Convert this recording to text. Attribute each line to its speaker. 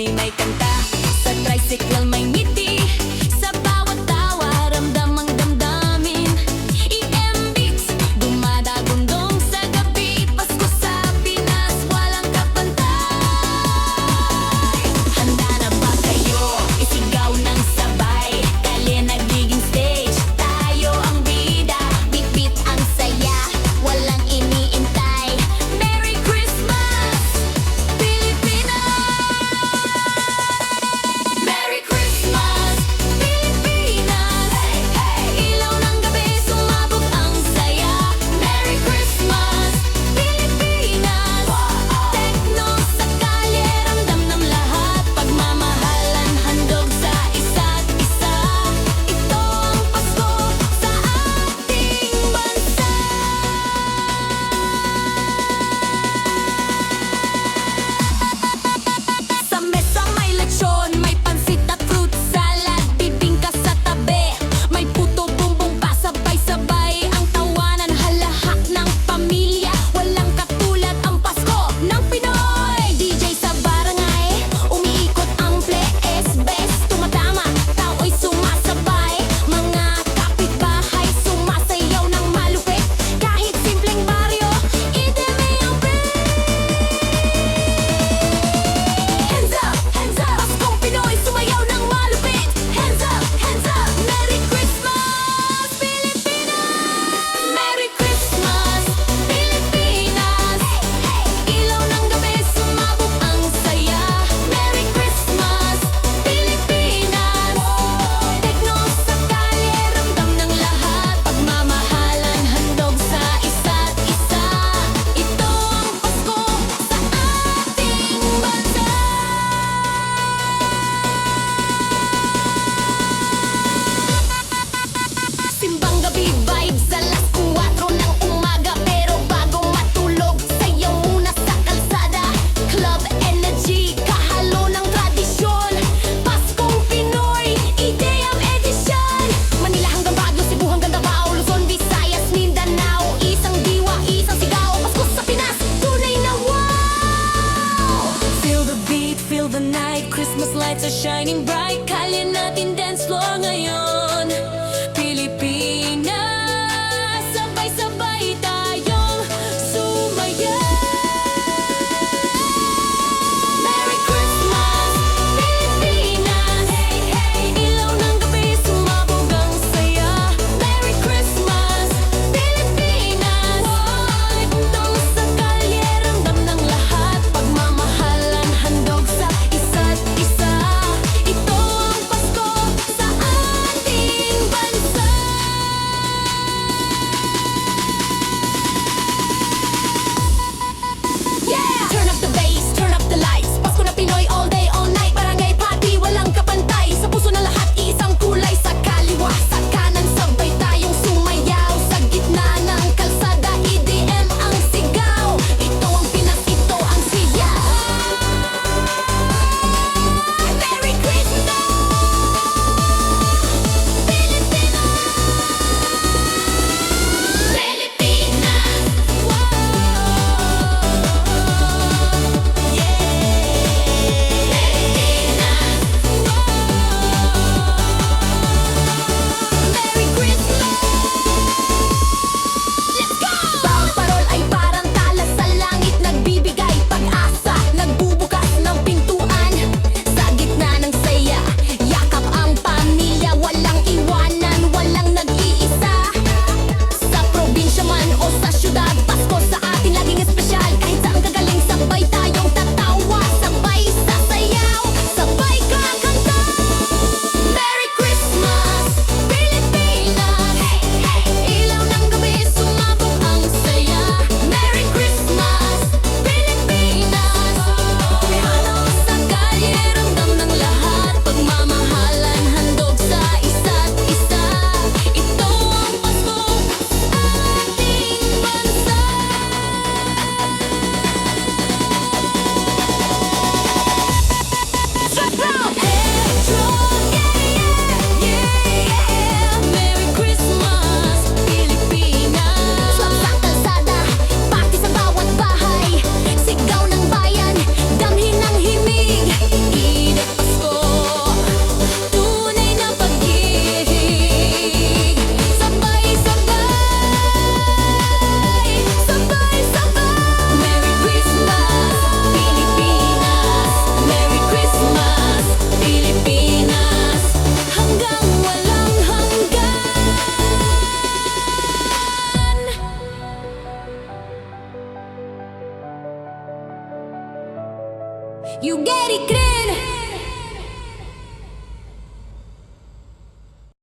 Speaker 1: jeepney may kanta, sa tricycle may ngiti, sa bawat tawa ramdam ang damdamin. EM beats, dumadagundong sa gabi, Pasko sa Pinas, walang kapantay. Handa na ba kayo? Isigaw ng sabay, kali nagiging stage, tayo ang bida, bit-bit ang saya, walang iniintay. Merry Christmas, Pilipinas! Merry Christmas, Pilipinas! Ilaw ng gabi, sumabog ang saya. Merry Christmas, Pilipinas! Tekno sa kalye, ramdam ng lahat, pagmamahalan, handog sa isa't isa. Ito ang Pasko sa ating bansa. Sa mesa may lechon, may pansit at fruit salad, bibingka sa tabi, may puto bumbong pa, sabay-sabay ang tawanan, halahak ng pamilya, walang katulad ang Pasko ng Pinoy. DJ sa barangay, umiikot ang place, best tumatama, tao'y sumasabay, mga kapitbahay sumasayaw ng malupit, kahit simpleng baryo, ideme ang Hands up, Paskong Pinoy, sumayaw ng malupit. Hands up, Merry Christmas, Pilipinas! Merry Christmas, Pilipinas! Ilaw ng gabi, sumabog ang saya. Merry Christmas, Pilipinas! Tekno sa kalye, ramdam ng lahat, pagmamahalan, handog sa isa't isa. Ito ang Pasko sa ating bansa. Simbang gabi vibes, alas 4 ng umaga, pero bago matulog, sayaw muna sa kalsada. Club energy, kahalo ng tradisyon, Paskong Pinoy, ideyang edisyon. Manila hanggang Baguio, Cebu hanggang Davao, Luzon, Visayas, Mindanao, isang diwa, isang sigaw, Pasko sa Pinas, tunay na wow! Feel the beat, feel the night, Christmas lights are shining bright, kalye natin dance floor ngayon.